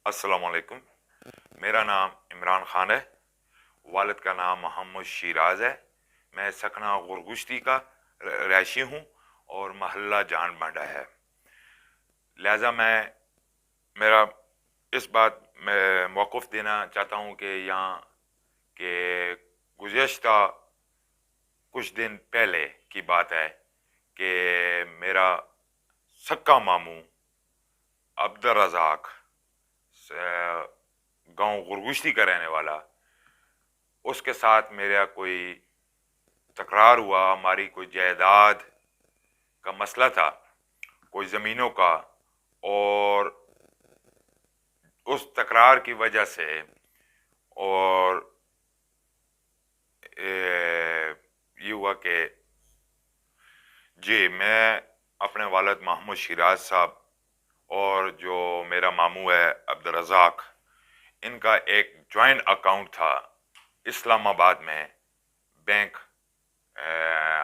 अस्सलाम वालेकुम। मेरा नाम इमरान ख़ान है। वालिद का नाम मोहम्मद शिराज है। मैं सकना गुरगुश्ती का रहायशी हूँ और महल्ला जान बांडा है। लिहाजा मैं मेरा इस बात में मौक़िफ़ देना चाहता हूँ कि यहाँ के गुज़श्ता कुछ दिन पहले की बात है कि मेरा सक्का मामू अब्दुल रज़ाक गांव गुरगुश्ती का रहने वाला, उसके साथ मेरा कोई तकरार हुआ। हमारी कोई जायदाद का मसला था, कोई ज़मीनों का, और उस तकरार की वजह से और ये हुआ कि जी मैं अपने वालिद मोहम्मद शिराज साहब और जो मेरा मामू है अब्दुल रज़ाक, इनका एक जॉइंट अकाउंट था इस्लामाबाद में, बैंक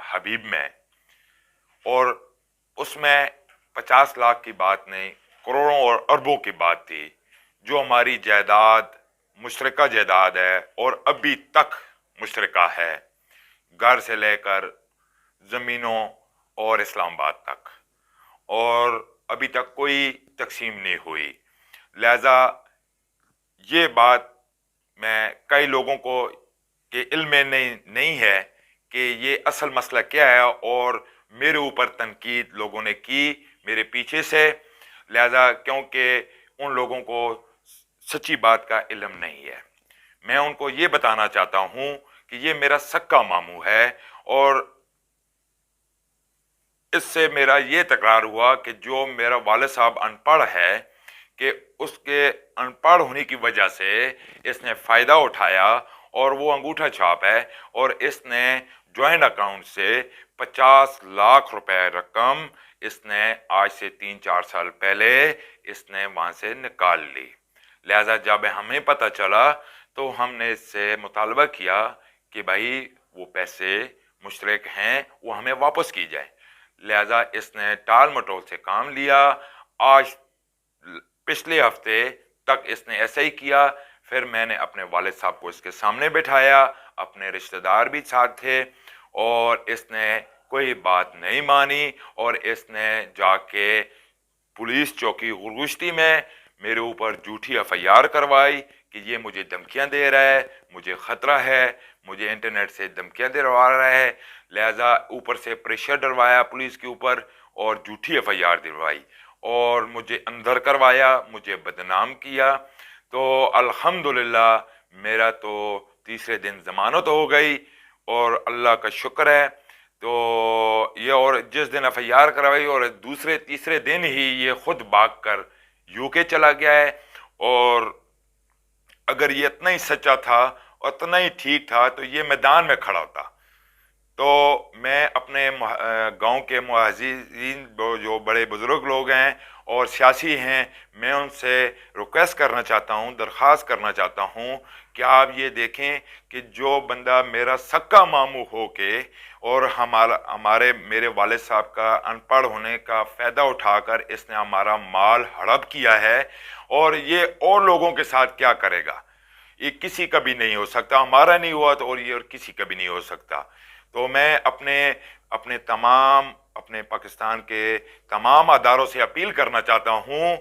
हबीब में, और उसमें 50 लाख की बात नहीं, करोड़ों और अरबों की बात थी। जो हमारी जायदाद मुश्तरका जायदाद है और अभी तक मुश्तरका है, घर से लेकर ज़मीनों और इस्लामाबाद तक, और अभी तक कोई तकसीम नहीं हुई। लिहाजा ये बात मैं कई लोगों को के इल्म में नहीं है कि ये असल मसला क्या है, और मेरे ऊपर तनकीद लोगों ने की मेरे पीछे से। लिहाजा क्योंकि उन लोगों को सच्ची बात का इल्म नहीं है, मैं उनको ये बताना चाहता हूँ कि ये मेरा सक्का मामू है, और इससे मेरा ये तकरार हुआ कि जो मेरा वालिद साहब अनपढ़ है, कि उसके अनपढ़ होने की वजह से इसने फ़ायदा उठाया, और वो अंगूठा छाप है, और इसने जॉइंट अकाउंट से 50 लाख रुपए रकम इसने आज से 3-4 साल पहले इसने वहाँ से निकाल ली। लिहाजा जब हमें पता चला तो हमने इससे मुतालबा किया कि भाई वो पैसे मुश्तरक हैं वो हमें वापस की जाए। लिहाजा इसने टाल मटोल से काम लिया। आज पिछले हफ्ते तक इसने ऐसा ही किया। फिर मैंने अपने वालिद साहब को इसके सामने बिठाया, अपने रिश्तेदार भी साथ थे, और इसने कोई बात नहीं मानी, और इसने जाके पुलिस चौकी गुरगुश्ती में मेरे ऊपर झूठी एफआईआर करवाई कि ये मुझे धमकियां दे रहा है, मुझे ख़तरा है, मुझे इंटरनेट से धमकियां दिलवा रहा है। लिहाजा ऊपर से प्रेशर डलवाया पुलिस के ऊपर, और झूठी एफआईआर दिलवाई, और मुझे अंदर करवाया, मुझे बदनाम किया। तो अल्हम्दुलिल्लाह मेरा तो तीसरे दिन ज़मानत हो गई, और अल्लाह का शुक्र है। तो ये, और जिस दिन एफआईआर करवाई और दूसरे तीसरे दिन ही ये खुद भाग कर यूके चला गया है। और अगर ये इतना ही सच्चा था और इतना ही ठीक था तो ये मैदान में खड़ा होता। तो मैं अपने गांव के मुआज़िरीन जो बड़े बुजुर्ग लोग हैं और सियासी हैं, मैं उनसे रिक्वेस्ट करना चाहता हूं, दरख्वास्त करना चाहता हूं कि आप ये देखें कि जो बंदा मेरा सक्का मामू हो के और हमारे मेरे वालिद साहब का अनपढ़ होने का फ़ायदा उठाकर इसने हमारा माल हड़प किया है, और ये और लोगों के साथ क्या करेगा, ये किसी का भी नहीं हो सकता। हमारा नहीं हुआ तो और ये और किसी का भी नहीं हो सकता। तो मैं अपने पाकिस्तान के तमाम अदारों से अपील करना चाहता हूँ,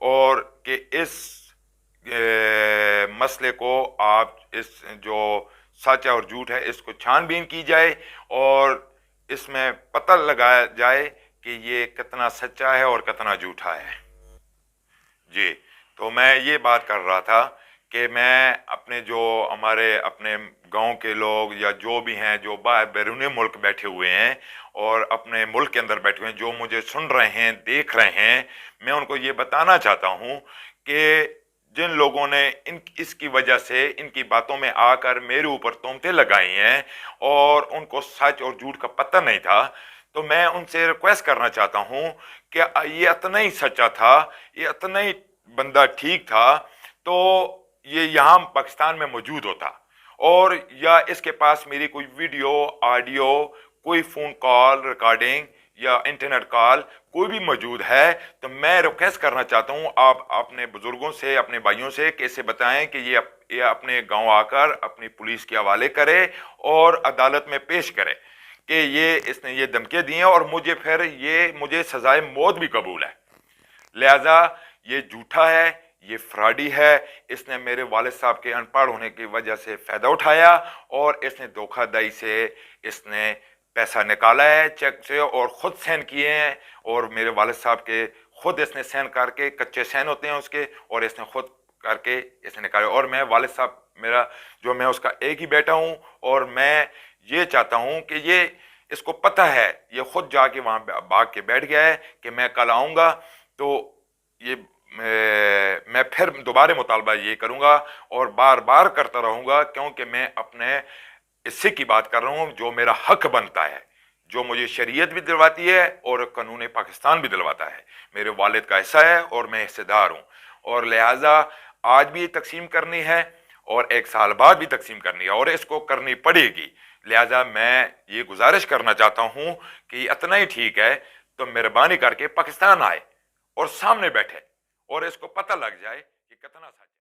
और कि इस मसले को आप, इस जो सच और झूठ है, इसको छानबीन की जाए, और इसमें पता लगाया जाए कि ये कितना सच्चा है और कितना झूठा है। जी, तो मैं ये बात कर रहा था कि मैं अपने जो हमारे अपने गांव के लोग या जो भी हैं जो बैरून मुल्क बैठे हुए हैं और अपने मुल्क के अंदर बैठे हुए हैं, जो मुझे सुन रहे हैं, देख रहे हैं, मैं उनको ये बताना चाहता हूँ कि जिन लोगों ने इसकी वजह से इनकी बातों में आकर मेरे ऊपर तोहमतें लगाई हैं और उनको सच और झूठ का पता नहीं था, तो मैं उनसे रिक्वेस्ट करना चाहता हूँ कि ये इतना ही सच्चा था, ये इतना ही बंदा ठीक था, तो ये यहाँ पाकिस्तान में मौजूद होता, और या इसके पास मेरी कोई वीडियो, ऑडियो, कोई फ़ोन कॉल रिकॉर्डिंग یا انٹرنیٹ کال کوئی بھی موجود ہے تو میں ریکویسٹ کرنا چاہتا ہوں آپ اپنے بزرگوں سے اپنے بھائیوں سے کہ اسے بتائیں کہ یہ اپنے گاؤں آ کر اپنی پولیس کے حوالے کرے اور عدالت میں پیش کرے کہ اس نے یہ دھمکیاں دی ہیں اور مجھے سزائے موت بھی قبول ہے. لہذا یہ جھوٹا ہے, یہ فراڈی ہے, اس نے میرے والد صاحب کے ان پڑھ ہونے کی وجہ سے فائدہ اٹھایا اور اس نے دھوکہ دہی سے اس نے پیسہ نکالا ہے چیک سے اور خود سین کیے ہیں, اور میرے والد صاحب کے خود اس نے سین کر کے, کچے سین ہوتے ہیں اس کے, اور اس نے خود کر کے اس نے نکالا. اور میں والد صاحب میرا جو میں اس کا ایک ہی بیٹا ہوں, اور میں یہ چاہتا ہوں کہ اس کو پتہ ہے, یہ خود جا کے وہاں بھاگ کے بیٹھ گیا ہے کہ میں کل آؤں گا تو یہ میں پھر دوبارہ مطالبہ یہ کروں گا اور بار بار کرتا رہوں گا, کیونکہ میں اپنے حصے کی بات کر رہا ہوں جو میرا حق بنتا ہے, جو مجھے شریعت بھی دلواتی ہے اور قانون پاکستان بھی دلواتا ہے. میرے والد کا حصہ ہے اور میں حصے دار ہوں, اور لہٰذا آج بھی یہ تقسیم کرنی ہے اور 1 سال بعد بھی تقسیم کرنی ہے اور اس کو کرنی پڑے گی. لہٰذا میں یہ گزارش کرنا چاہتا ہوں کہ یہ اتنا ہی ٹھیک ہے تو مہربانی کر کے پاکستان آئے اور سامنے بیٹھے اور اس کو پتہ لگ جائے کہ کتنا سچ ہے.